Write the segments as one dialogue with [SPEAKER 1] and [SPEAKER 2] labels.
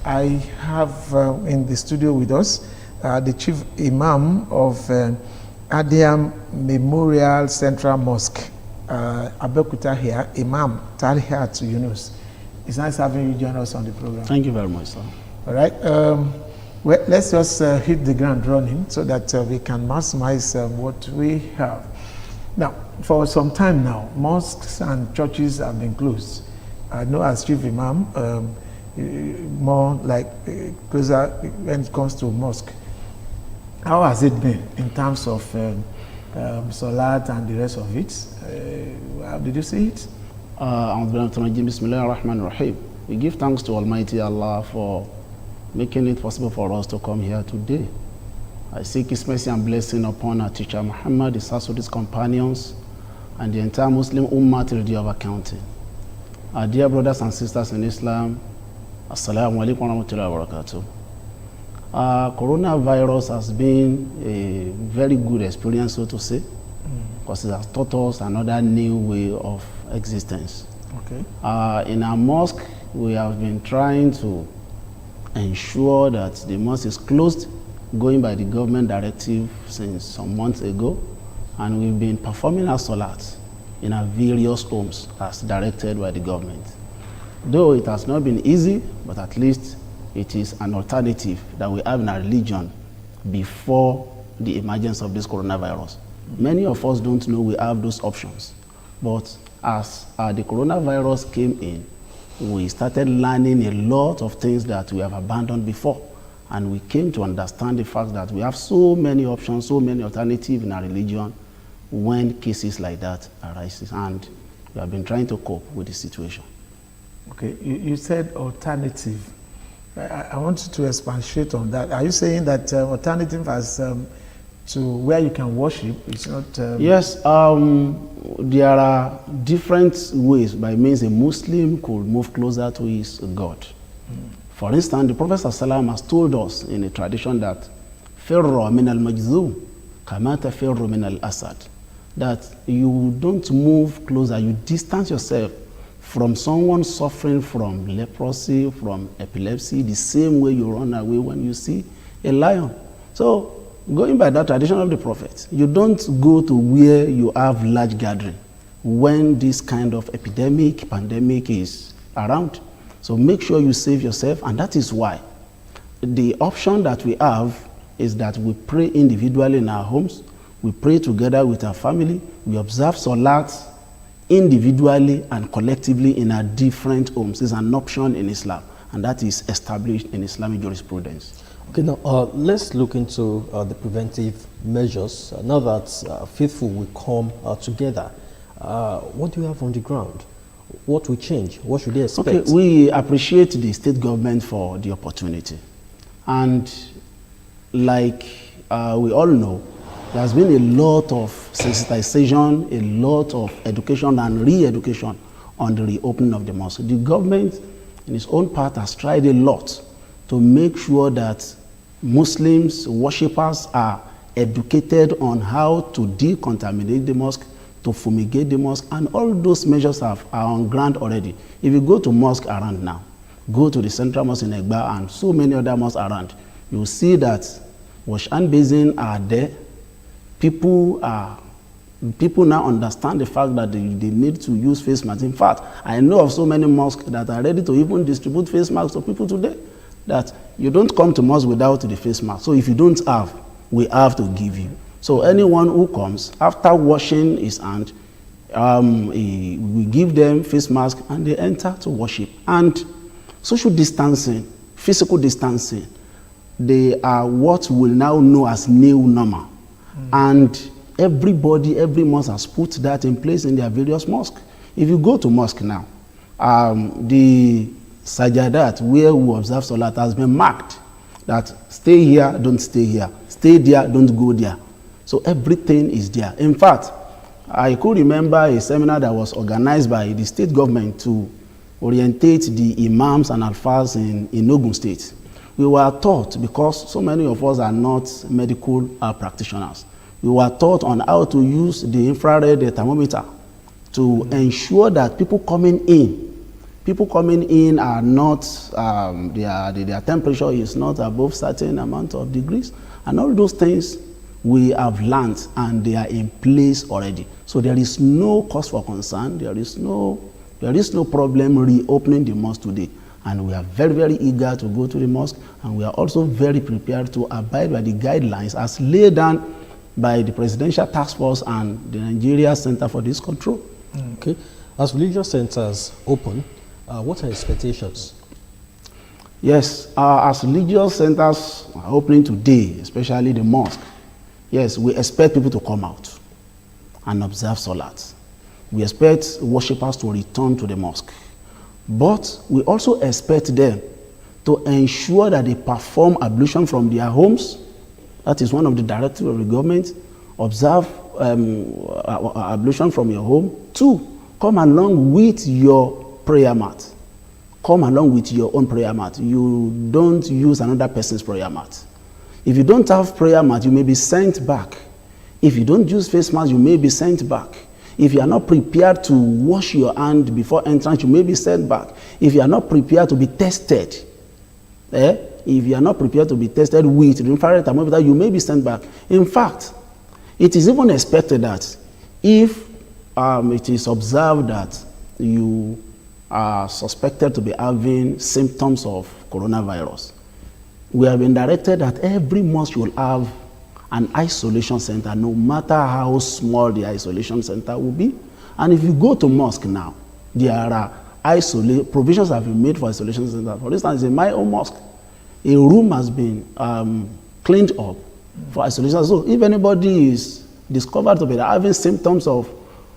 [SPEAKER 1] I have in the studio with us the Chief Imam of Adiam Memorial Central Mosque, Abeokuta here, Imam Talihat Yunus. It's nice having you join us on the program.
[SPEAKER 2] Thank you very much, sir.
[SPEAKER 1] All right. Well, let's just hit the ground running so that we can maximize what we have. Now, for some time now, mosques and churches have been closed. I know as Chief Imam, more like closer when it comes to mosque. How has it been in terms of salat and the rest of it? How did you see it?
[SPEAKER 2] We give thanks to Almighty Allah for making it possible for us to come here today. I seek His mercy and blessing upon our teacher Muhammad, his his companions, and the entire Muslim Ummah till the day of accounting. Our dear brothers and sisters in Islam, Assalamu alaikum wa rahmatullahi wa barakatuh. Coronavirus has been a very good experience, so to say, because it has taught us another new way of existence.
[SPEAKER 1] Okay.
[SPEAKER 2] In our mosque, we have been trying to ensure that the mosque is closed, going by the government directive since some months ago, and we've been performing our salat in our various homes as directed by the government. Though it has not been easy, but at least it is an alternative that we have in our religion before the emergence of this coronavirus. Many of us don't know we have those options, but as the coronavirus came in, we started learning a lot of things that we have abandoned before, and we came to understand the fact that we have so many options, so many alternatives in our religion when cases like that arises, and we have been trying to cope with the situation.
[SPEAKER 1] Okay, you said alternative. I want you to expatiate on that. Are you saying that alternative as to where you can worship is not?
[SPEAKER 2] Yes, there are different ways by means a Muslim could move closer to his God. For instance, the Prophet ﷺ has told us in a tradition that "Firru min al-majzum, kama tafirru min al-asad," that you don't move closer, you distance yourself from someone suffering from leprosy, from epilepsy, the same way you run away when you see a lion. So, going by that tradition of the Prophet, you don't go to where you have large gathering when this kind of epidemic, pandemic is around. So make sure you save yourself, and that is why the option that we have is that we pray individually in our homes, we pray together with our family, we observe salat individually and collectively in our different homes. It's an option in Islam, and that is established in Islamic jurisprudence.
[SPEAKER 3] Okay, now let's look into the preventive measures. Now that faithful will come together, what do you have on the ground? What will change? What should they expect?
[SPEAKER 2] Okay, we appreciate the state government for the opportunity. And like we all know, there has been a lot of sensitization, a lot of education and re-education on the reopening of the mosque. The government, in its own part, has tried a lot to make sure that Muslims, worshippers, are educated on how to decontaminate the mosque, to fumigate the mosque, and all those measures are on ground already. If you go to mosque around now, go to the central mosque in Egba and so many other mosques around, you will see that wash and basin are there. People now understand the fact that they need to use face masks. In fact, I know of so many mosques that are ready to even distribute face masks to people today, that you don't come to mosque without the face mask. So if you don't have, we have to give you. So anyone who comes, after washing his hand, we give them face mask and they enter to worship. And social distancing, physical distancing, they are what we now know as new normal. And everybody, every mosque has put that in place in their various mosques. If you go to mosque now, the sajadat where we observe salat has been marked that stay here, don't stay here, stay there, don't go there. So everything is there. In fact, I could remember a seminar that was organized by the state government to orientate the imams and alfas in Ogun State. We were taught, because so many of us are not medical practitioners, we were taught on how to use the infrared thermometer to ensure that people coming in People coming in are not, their temperature is not above certain amount of degrees. And all those things we have learned and they are in place already. So there is no cause for concern. There is no problem reopening the mosque today. And we are very, very eager to go to the mosque. And we are also very prepared to abide by the guidelines as laid down by the Presidential Task Force and the Nigeria Center for Disease Control.
[SPEAKER 3] Okay. As religious centers open, what are expectations?
[SPEAKER 2] Yes, as religious centers are opening today, especially the mosque, yes, we expect people to come out and observe Salat. We expect worshippers to return to the mosque. But we also expect them to ensure that they perform ablution from their homes. That is one of the directives of the government. Observe ablution from your home. 2, come along with your prayer mat. Come along with your own prayer mat. You don't use another person's prayer mat. If you don't have prayer mat, you may be sent back. If you don't use face mask, you may be sent back. If you are not prepared to wash your hand before entrance, you may be sent back. If you are not prepared to be tested, if you are not prepared to be tested with the infrared thermometer, you may be sent back. In fact, it is even expected that if it is observed that you are suspected to be having symptoms of coronavirus, we have been directed that every mosque will have an isolation center, no matter how small the isolation center will be. And if you go to mosque now, there are provisions have been made for isolation center. For instance, in my own mosque, a room has been cleaned up for isolation. So if anybody is discovered to be having symptoms of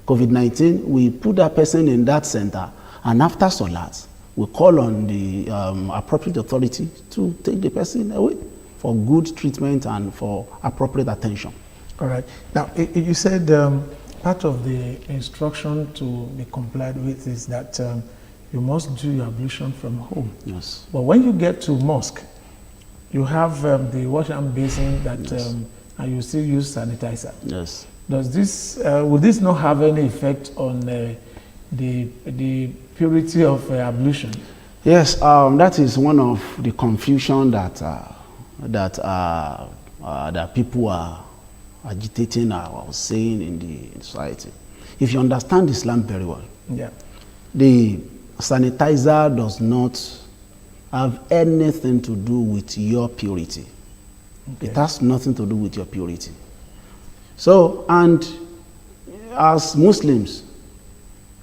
[SPEAKER 2] COVID-19, we put that person in that center, and after Salat, we call on the appropriate authority to take the person away for good treatment and for appropriate attention.
[SPEAKER 1] All right. Now, you said part of the instruction to be complied with is that you must do your ablution from home.
[SPEAKER 2] Yes.
[SPEAKER 1] But when you get to mosque, you have the wash hand basin that,
[SPEAKER 2] Yes.
[SPEAKER 1] and you still use sanitizer.
[SPEAKER 2] Yes.
[SPEAKER 1] Does this, would this not have any effect on the purity of ablution?
[SPEAKER 2] Yes, that is one of the confusion that people are agitating or saying in the society. If you understand Islam very well,
[SPEAKER 1] Yeah.
[SPEAKER 2] the sanitizer does not have anything to do with your purity.
[SPEAKER 1] Okay.
[SPEAKER 2] It has nothing to do with your purity. So, and as Muslims,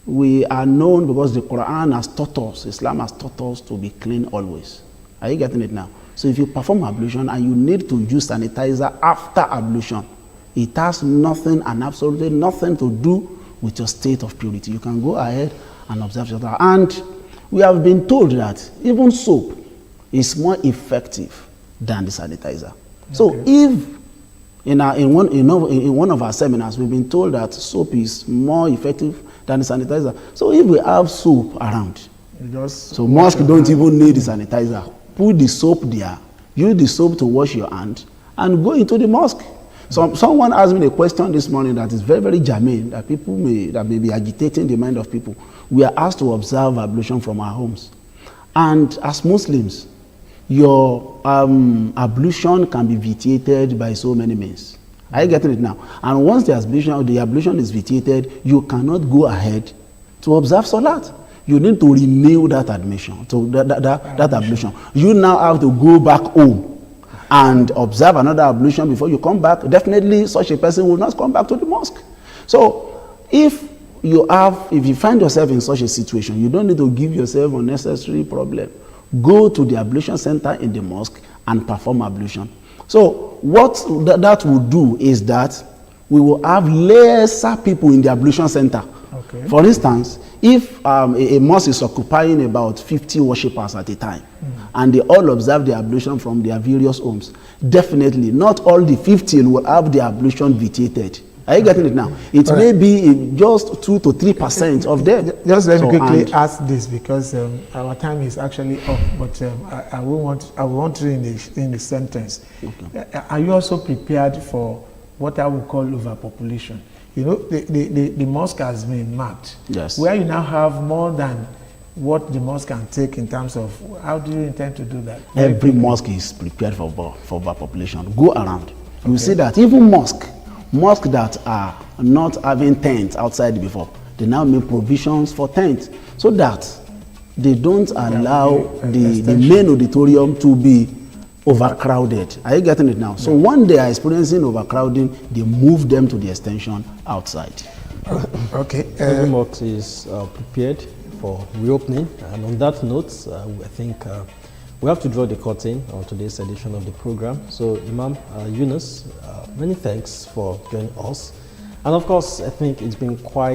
[SPEAKER 2] we are known because the Quran has taught us, Islam has taught us to be clean always. Are you getting it now? So if you perform ablution and you need to use sanitizer after ablution, it has nothing and absolutely nothing to do with your state of purity. You can go ahead and observe your time. And we have been told that even soap is more effective than the sanitizer. Okay. So if in one of our seminars, we've been told that soap is more effective than the sanitizer. So if we have soap around, so mosque don't even need the sanitizer. Put the soap there, use the soap to wash your hand, and go into the mosque. So someone asked me a question this morning that is very, very germane, that may be agitating the mind of people. We are asked to observe ablution from our homes. And as Muslims, your ablution can be vitiated by so many means. Are you getting it now? And once the ablution is vitiated, you cannot go ahead to observe Salat. You need to renew that admission, so that ablution. You now have to go back home and observe another ablution before you come back. Definitely such a person will not come back to the mosque. So if you find yourself in such a situation, you don't need to give yourself unnecessary problem. Go to the ablution center in the mosque and perform ablution. So what that will do is that we will have lesser people in the ablution center. Okay. For instance, if a mosque is occupying about 50 worshippers at a time, and they all observe the ablution from their various homes, definitely not all the 50 will have the ablution vitiated. Are you getting it now? It may be just 2 to 3% of them.
[SPEAKER 1] Just let me quickly ask this, because our time is actually up, but I will want to in the sentence. Okay. Are you also prepared for what I would call overpopulation? You know, the mosque has been marked.
[SPEAKER 2] Yes.
[SPEAKER 1] Where you now have more than what the mosque can take in terms of how do you intend to do that?
[SPEAKER 2] Every mosque is prepared for overpopulation. Go around. You see that even mosques that are not having tents outside before, they now make provisions for tents so that they don't allow the main auditorium to be overcrowded. Are you getting it now? So when they are experiencing overcrowding, they move them to the extension outside.
[SPEAKER 1] Okay.
[SPEAKER 3] Every mosque is prepared for reopening. And on that note, I think we have to draw the curtain on today's edition of the program. So Imam Yunus, many thanks for joining us. And of course, I think it's been quite